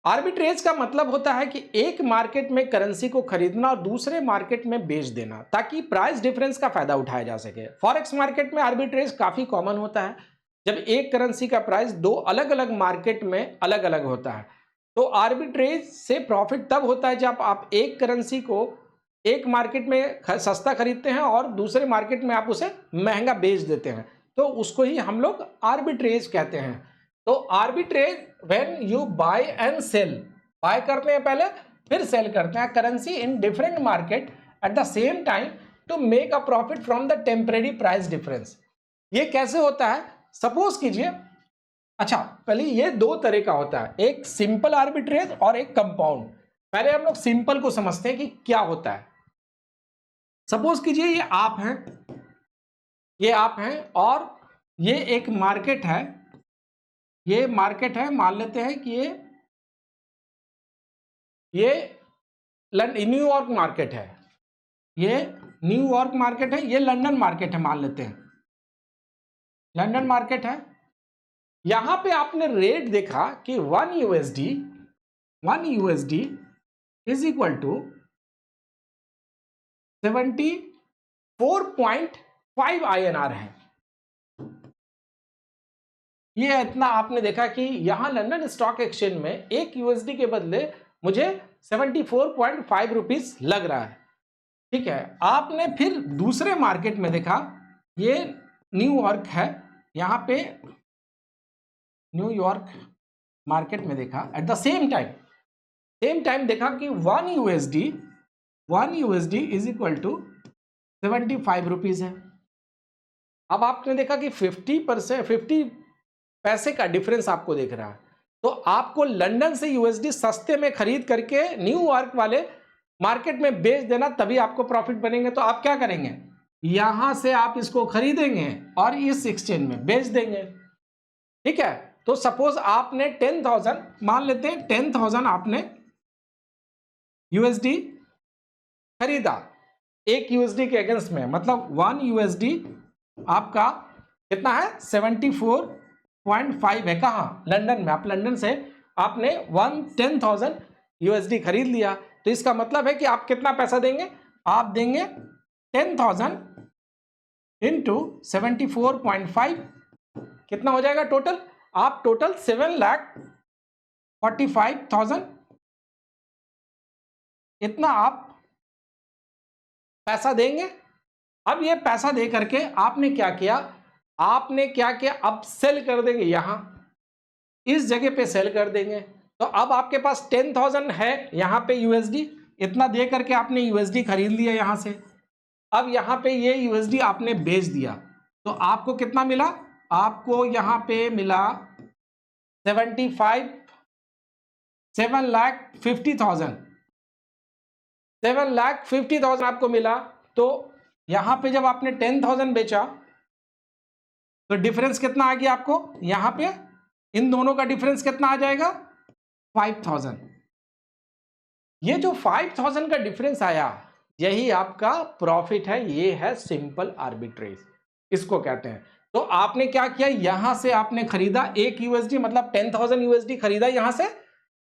Arbitrage का मतलब होता है कि एक मार्केट में करेंसी को खरीदना और दूसरे मार्केट में बेच देना ताकि प्राइस डिफरेंस का फायदा उठाया जा सके। फॉरेक्स मार्केट में आर्बिट्रेज काफी कॉमन होता है जब एक करेंसी का प्राइस दो अलग अलग मार्केट में अलग अलग होता है। तो आर्बिट्रेज से प्रॉफिट तब होता है जब आप एक करेंसी को एक मार्केट में सस्ता खरीदते हैं और दूसरे मार्केट में आप उसे महंगा बेच देते हैं, तो उसको ही हम लोग आर्बिट्रेज कहते हैं। तो arbitrage when you buy and sell, buy करते हैं पहले फिर सेल करते हैं currency in different market at the same time to make a profit from the temporary price difference. ये कैसे होता है? सपोज कीजिए, अच्छा पहले ये दो तरह का होता है, एक सिंपल आर्बिट्रेज और एक कंपाउंड। पहले हम लोग सिंपल को समझते हैं कि क्या होता है। सपोज कीजिए ये आप हैं, ये आप हैं और ये एक मार्केट है, ये मार्केट है, मान लेते हैं कि ये न्यूयॉर्क मार्केट है, ये न्यूयॉर्क मार्केट है, ये लंदन मार्केट है, मान लेते हैं लंदन मार्केट है। यहां पे आपने रेट देखा कि 1 USD is equal to 74.5 INR है। ये इतना आपने देखा कि यहां लंदन स्टॉक एक्सचेंज में एक यूएसडी के बदले मुझे 74.5 रुपीज लग रहा है। ठीक है, आपने फिर दूसरे मार्केट में देखा, ये न्यूयॉर्क है, यहां पे न्यूयॉर्क मार्केट में देखा एट द सेम टाइम देखा कि 1 USD is equal to 75 rupees है। अब आपने देखा कि 50 पैसे का डिफरेंस आपको देख रहा है। तो आपको लंदन से यूएसडी सस्ते में खरीद करके न्यूयॉर्क वाले मार्केट में बेच देना, तभी आपको प्रॉफिट बनेंगे। तो आप क्या करेंगे, यहां से आप इसको खरीदेंगे और इस एक्सचेंज में बेच देंगे। ठीक है, तो सपोज आपने 10,000, मान लेते हैं 10,000 आपने यूएसडी खरीदा एक यूएसडी के अगेंस्ट में, मतलब 1 यूएसडी आपका कितना है, 74.5 है। कहां, लंदन में। आप लंदन से आपने 10,000 यूएसडी खरीद लिया, तो इसका मतलब है कि आप कितना पैसा देंगे, आप देंगे 10,000 इंटू 74.5, कितना हो जाएगा टोटल, आप टोटल 7,45,000 इतना आप पैसा देंगे। अब ये पैसा दे करके आपने क्या किया, अब सेल कर देंगे, यहां इस जगह पे सेल कर देंगे। तो अब आपके पास 10,000 है यहां पे यूएसडी, इतना दे करके आपने यूएसडी खरीद लिया यहां से। अब यहां पे ये यूएसडी आपने बेच दिया, तो आपको कितना मिला, आपको यहां पे मिला 7,50,000 आपको मिला। तो यहां पे जब आपने 10,000 बेचा तो डिफरेंस कितना आ गया आपको, यहां पे इन दोनों का डिफरेंस कितना आ जाएगा, 5,000। ये जो 5,000 का डिफरेंस आया, यही आपका प्रॉफिट है। ये है सिंपल आर्बिट्रेज, इसको कहते हैं। तो आपने क्या किया, यहां से आपने खरीदा एक यूएसडी, मतलब 10,000 यूएसडी खरीदा, यहां से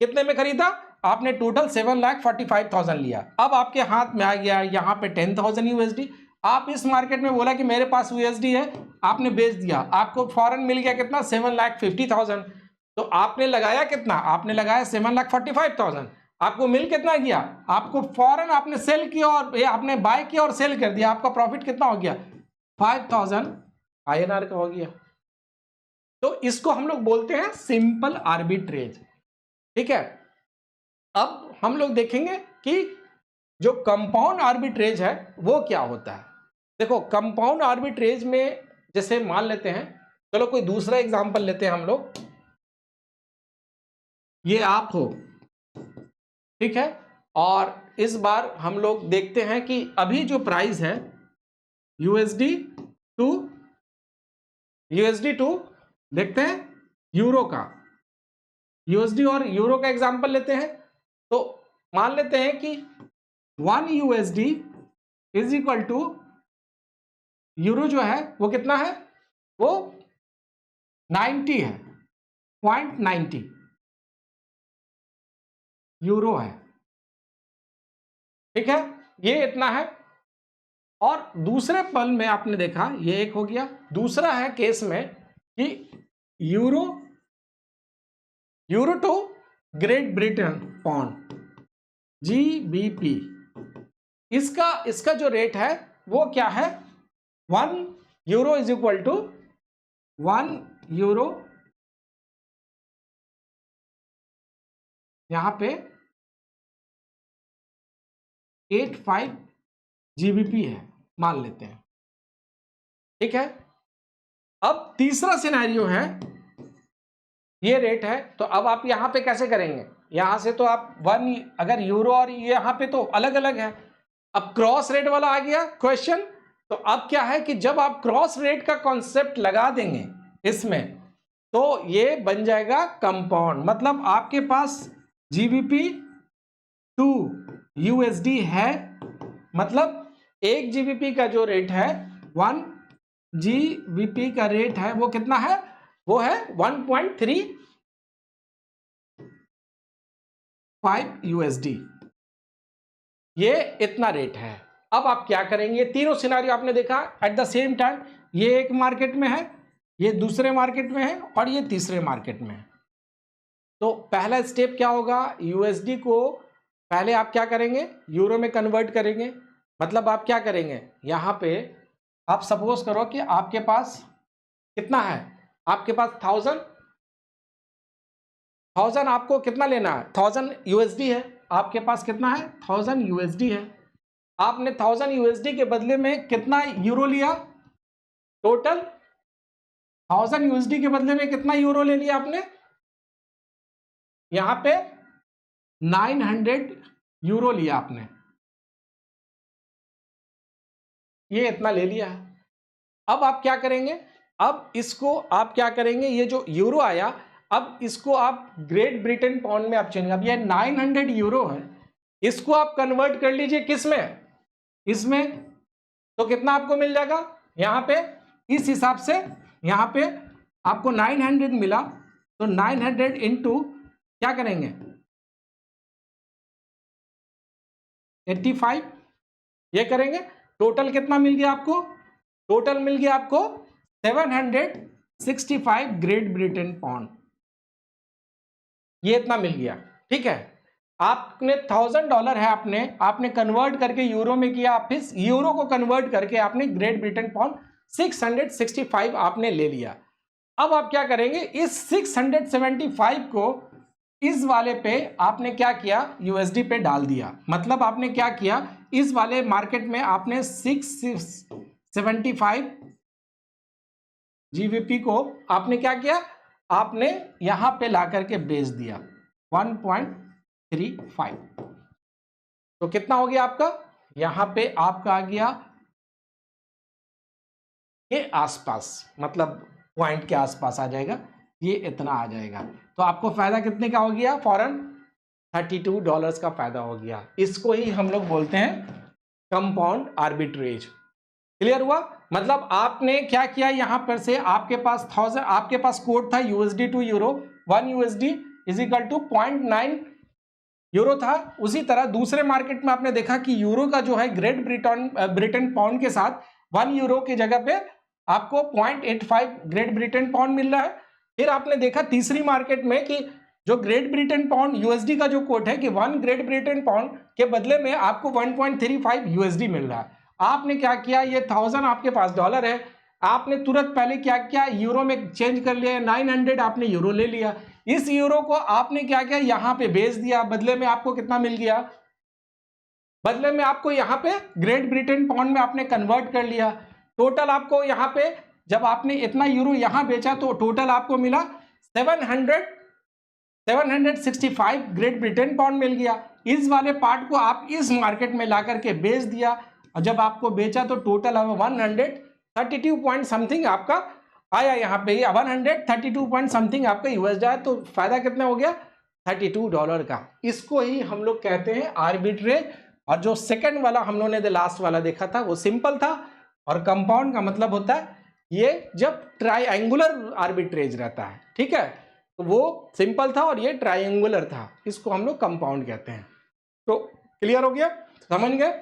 कितने में खरीदा, आपने टोटल 7,45,000 लिया। अब आपके हाथ में आ गया यहां पे 10,000 यूएसडी, आप इस मार्केट में बोला कि मेरे पास यूएसडी है, आपने बेच दिया, आपको फौरन मिल गया कितना, 7,50,000। तो आपने लगाया कितना, आपने लगाया 7,45,000, आपको मिल कितना गया, आपको फौरन आपने सेल किया और आपने बाय किया और सेल कर दिया, आपका प्रॉफिट कितना हो गया, 5,000 INR का हो गया। तो इसको हम लोग बोलते हैं सिंपल आर्बिट्रेज। ठीक है, अब हम लोग देखेंगे कि जो कंपाउंड आर्बिट्रेज है वो क्या होता है। देखो, कंपाउंड आर्बिट्रेज में जैसे मान लेते हैं, चलो कोई दूसरा एग्जांपल लेते हैं हम लोग, ये आप हो, ठीक है, और इस बार हम लोग देखते हैं कि अभी जो प्राइस है यूएसडी टू देखते हैं यूरो का, यूएसडी और यूरो का एग्जांपल लेते हैं। तो मान लेते हैं कि 1 USD is equal to euro जो है वो कितना है, वो 90 है, 0.90। यूरो है, ठीक है, ये इतना है। और दूसरे पल में आपने देखा ये एक हो गया, दूसरा है केस में कि euro to Great Britain pound GBP, इसका जो रेट है वो क्या है, 1 euro is equal to 1 euro, यहां पे 85 GBP है, मान लेते हैं, ठीक है। अब तीसरा सिनेरियो है, ये रेट है, तो अब आप यहां पे कैसे करेंगे, यहां से तो आप 1, अगर यूरो और ये यहां पे तो अलग अलग है, अब क्रॉस रेट वाला आ गया क्वेश्चन। तो अब क्या है कि जब आप क्रॉस रेट का कॉन्सेप्ट लगा देंगे इसमें, तो ये बन जाएगा कंपाउंड, मतलब आपके पास GBP टू USD है, मतलब 1 GBP का जो रेट है, 1 GBP का रेट है वो कितना है, वो है 1.35 USD, ये इतना रेट है। अब आप क्या करेंगे, तीनों सिनारियो आपने देखा एट द सेम टाइम, ये एक मार्केट में है, ये दूसरे मार्केट में है, और ये तीसरे मार्केट में है। तो पहला स्टेप क्या होगा, USD को पहले आप क्या करेंगे, यूरो में कन्वर्ट करेंगे, मतलब आप क्या करेंगे, यहां पे आप सपोज करो कि आपके पास कितना है, आपके पास 1000 आपको कितना लेना है, 1000 USD है, आपके पास कितना है, 1000 USD है, आपने 1000 USD के बदले में कितना यूरो लिया, टोटल 1000 USD के बदले में कितना यूरो ले लिया आपने, यहां पे 900 यूरो लिया आपने, ये इतना ले लिया है। अब आप क्या करेंगे, अब इसको आप क्या करेंगे, ये जो यूरो आया, अब इसको आप ग्रेट ब्रिटेन पाउंड में आप चेंज, अब ये 900 यूरो है, इसको आप कन्वर्ट कर लीजिए किस में, इसमें, तो कितना आपको मिल जाएगा, यहां पे इस हिसाब से यहां पे आपको 900 मिला, तो 900 इंटू क्या करेंगे 85, ये करेंगे, टोटल कितना मिल गया आपको, टोटल मिल गया आपको 765 ग्रेट ब्रिटेन पाउंड, ये इतना मिल गया, ठीक है। आपने $1000 है, आपने कन्वर्ट करके यूरो में किया, फिर यूरो को कन्वर्ट करके आपने ग्रेट ब्रिटेन पाउंड 665 आपने ले लिया। अब आप क्या करेंगे, इस 675 को इस वाले पे आपने क्या किया, USD पे डाल दिया, मतलब आपने क्या किया, इस वाले मार्केट में आपने 675 GBP को आपने क्या किया, आपने यहां पे ला करके बेच दिया 1.35, तो कितना हो गया आपका, यहां पे आपका आ गया ये आसपास, मतलब पॉइंट के आसपास आ जाएगा, ये इतना आ जाएगा, तो आपको फायदा कितने का हो गया, फॉरन $32 का फायदा हो गया। इसको ही हम लोग बोलते हैं कंपाउंड आर्बिट्रेज। क्लियर हुआ, मतलब आपने क्या किया, यहां पर से आपके पास 1000, आपके पास कोड था USD to euro, 1 USD is equal to 0.9 euro था। उसी तरह दूसरे मार्केट में आपने देखा कि यूरो का जो है ग्रेट ब्रिटेन पाउंड के साथ 1 यूरो की जगह पे आपको 0.85 ग्रेट ब्रिटेन पाउंड मिल रहा है। फिर आपने देखा तीसरी मार्केट में कि जो ग्रेट ब्रिटेन पाउंड USD का जो कोड है कि 1 ग्रेट ब्रिटेन पाउंड के बदले में आपको 1.35 USD मिल रहा है। आपने क्या किया, ये 1000 आपके पास डॉलर है, आपने तुरंत पहले क्या किया, यूरो में चेंज कर लिया, 900 आपने यूरो ले लिया, इस यूरो को आपने क्या किया, यहां पे बेच दिया, बदले में आपको कितना मिल गया, बदले में आपको यहां पे ग्रेट ब्रिटेन पाउंड में आपने कन्वर्ट कर लिया। टोटल आपको यहां पे जब आपने इतना यूरो यहां बेचा तो टोटल आपको मिला 765 ग्रेट ब्रिटेन पाउंड मिल गया। इस वाले पार्ट को आप इस मार्केट में ला करके बेच दिया, और जब आपको बेचा तो टोटल 132 पॉइंट समथिंग आपका आया, यहाँ पे 132 पॉइंट समथिंग आपका USD आया, तो फायदा कितना हो गया, $32 का। इसको ही हम लोग कहते हैं आर्बिट्रेज। और जो सेकंड वाला हम लोगों ने लास्ट वाला देखा था वो सिंपल था, और कंपाउंड का मतलब होता है ये जब ट्राइंगुलर आर्बिट्रेज रहता है, ठीक है। तो वो सिंपल था और ये ट्रायंगुलर था, इसको हम लोग कंपाउंड कहते हैं। तो क्लियर हो गया, समझ गए।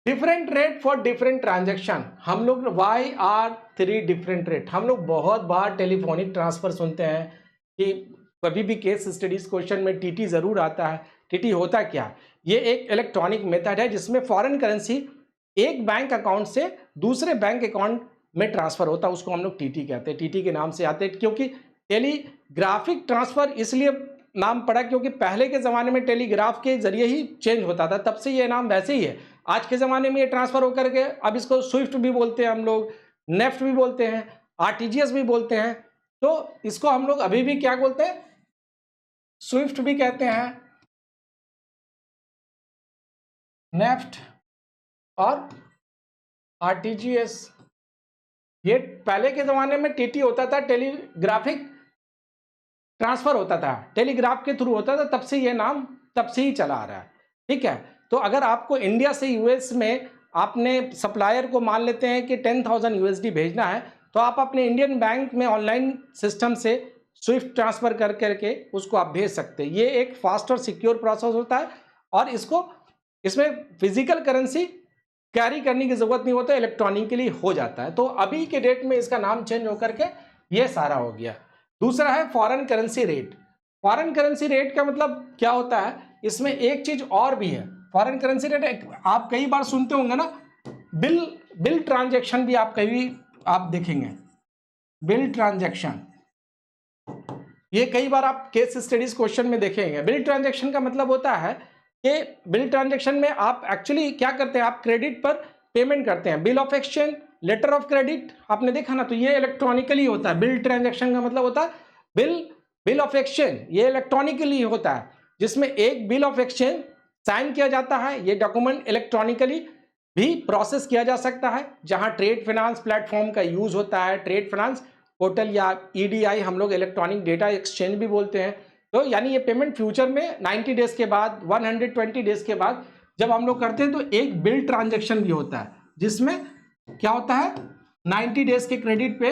Different rate for different transaction, हम लोग YR3 डिफरेंट रेट, हम लोग बहुत बार टेलीफोनिक ट्रांसफर सुनते हैं कि कभी भी केस स्टडीज क्वेश्चन में टीटी जरूर आता है। टीटी होता क्या, ये एक इलेक्ट्रॉनिक मेथड है जिसमें फॉरेन करेंसी एक बैंक अकाउंट से दूसरे बैंक अकाउंट में ट्रांसफर होता है, उसको हम लोग टीटी कहते हैं। टीटी के नाम से आते हैं क्योंकि टेलीग्राफिक ट्रांसफर इसलिए नाम पड़ा क्योंकि पहले के ज़माने में टेलीग्राफ के जरिए ही चेंज होता था, तब से ये नाम वैसे ही है। आज के ज़माने में ये ट्रांसफ़र होकर के अब इसको स्विफ्ट भी बोलते हैं हम लोग, नेफ्ट भी बोलते हैं, आरटीजीएस भी बोलते हैं। तो इसको हम लोग अभी भी क्या बोलते हैं, स्विफ्ट भी कहते हैं, नेफ्ट और आरटीजीएस। ये पहले के ज़माने में टीटी होता था, टेलीग्राफिक ट्रांसफर होता था, टेलीग्राफ के थ्रू होता था, तब से ये नाम तब से ही चला आ रहा है। ठीक है, तो अगर आपको इंडिया से यूएस में आपने सप्लायर को मान लेते हैं कि 10,000 USD भेजना है, तो आप अपने इंडियन बैंक में ऑनलाइन सिस्टम से स्विफ्ट ट्रांसफर कर करके उसको आप भेज सकते हैं। ये एक फास्ट और सिक्योर प्रोसेस होता है और इसमें फिजिकल करेंसी कैरी करने की जरूरत नहीं होता, इलेक्ट्रॉनिकली हो जाता है। तो अभी के डेट में इसका नाम चेंज होकर के ये सारा हो गया। दूसरा है foreign currency rate. Foreign currency rate का मतलब क्या होता है, इसमें एक चीज और भी है। फॉरेन करेंसी रेट आप कई बार सुनते होंगे ना, बिल ट्रांजैक्शन भी आप कभी आप देखेंगे, बिल ट्रांजैक्शन, ये कई बार आप केस स्टडीज क्वेश्चन में देखेंगे। बिल ट्रांजैक्शन का मतलब होता है कि बिल ट्रांजैक्शन में आप एक्चुअली क्या करते हैं, आप क्रेडिट पर पेमेंट करते हैं। Bill of exchange, letter of credit आपने देखा ना, तो ये इलेक्ट्रॉनिकली होता है। बिल ट्रांजैक्शन का मतलब होता है बिल ऑफ एक्सचेंज, ये इलेक्ट्रॉनिकली होता है, जिसमें एक बिल ऑफ एक्सचेंज साइन किया जाता है। ये डॉक्यूमेंट इलेक्ट्रॉनिकली भी प्रोसेस किया जा सकता है, जहां ट्रेड फाइनेंस प्लेटफॉर्म का यूज होता है, ट्रेड फाइनेंस पोर्टल या EDI हम लोग इलेक्ट्रॉनिक डेटा एक्सचेंज भी बोलते हैं। तो यानी ये पेमेंट फ्यूचर में 90 डेज के बाद, 120 डेज के बाद जब हम लोग करते हैं, तो एक बिल ट्रांजैक्शन भी होता है, जिसमें क्या होता है 90 डेज के क्रेडिट पे,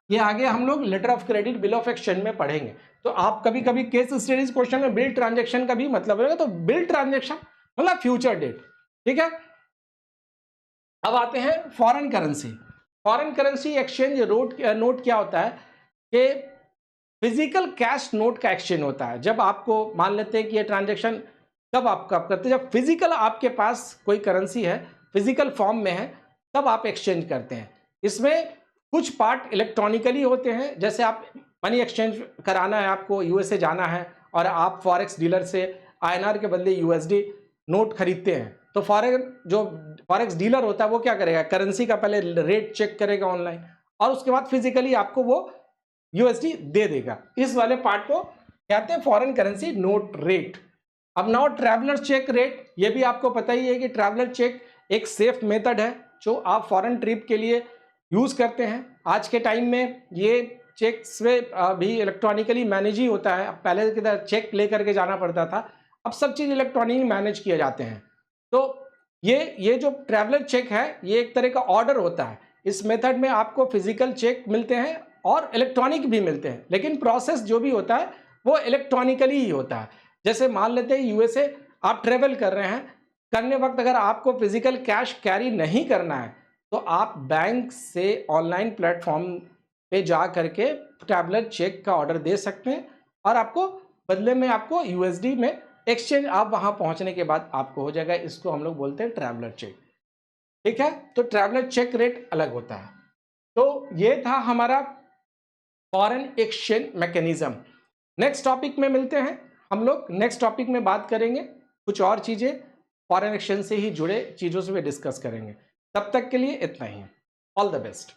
ये आगे हम लोग letter of credit, bill of exchange में पढ़ेंगे। तो आप कभी कभी केस स्टडीज क्वेश्चन में बिल ट्रांजैक्शन का भी मतलब रहेगा, तो बिल ट्रांजैक्शन मतलब फ्यूचर डेट। ठीक है, अब आते हैं foreign currency. Foreign currency exchange note क्या होता है कि फिजिकल कैश नोट का एक्सचेंज होता है। जब आपको मान लेते हैं कि ये ट्रांजैक्शन कब आप करते हैं, जब फिजिकल आपके पास कोई करेंसी है, फिजिकल फॉर्म में है, तब आप एक्सचेंज करते हैं। इसमें कुछ पार्ट इलेक्ट्रॉनिकली होते हैं, जैसे आप मनी एक्सचेंज कराना है, आपको USA जाना है और आप फॉरेक्स डीलर से INR के बदले USD नोट खरीदते हैं, तो फॉरेक्स डीलर होता है वो क्या करेगा, करेंसी का पहले रेट चेक करेगा ऑनलाइन और उसके बाद फिजिकली आपको वो USD दे देगा। इस वाले पार्ट को कहते हैं फॉरेन करेंसी नोट रेट। अब नाउ ट्रैवलर चेक रेट, ये भी आपको पता ही है कि ट्रैवलर चेक एक सेफ मेथड है जो आप फॉरेन ट्रिप के लिए यूज करते हैं। आज के टाइम में ये चेक से भी इलेक्ट्रॉनिकली मैनेज ही होता है। पहले की तरह चेक ले करके जाना पड़ता था, अब सब चीज इलेक्ट्रॉनिकली मैनेज किए जाते हैं। तो ये जो ट्रैवलर चेक है, ये एक तरह का ऑर्डर होता है। इस मेथड में आपको फिजिकल चेक मिलते हैं और इलेक्ट्रॉनिक भी मिलते हैं, लेकिन प्रोसेस जो भी होता है वो इलेक्ट्रॉनिकली ही होता है। जैसे मान लेते हैं USA आप ट्रेवल कर रहे हैं, करने वक्त अगर आपको फिजिकल कैश कैरी नहीं करना है, तो आप बैंक से ऑनलाइन प्लेटफॉर्म पे जा करके ट्रैवलर चेक का ऑर्डर दे सकते हैं और आपको बदले में आपको USD में एक्सचेंज आप वहां पहुंचने के बाद आपको हो जाएगा। इसको हम लोग बोलते हैं ट्रैवलर चेक। ठीक है, तो ट्रैवलर चेक रेट अलग होता है। तो ये था हमारा foreign exchange mechanism. Next topic में मिलते हैं हम लोग। नेक्स्ट टॉपिक में बात करेंगे कुछ और चीजें, फॉरेन एक्सचेंज से ही जुड़े चीजों से भी डिस्कस करेंगे। तब तक के लिए इतना ही, ऑल द बेस्ट।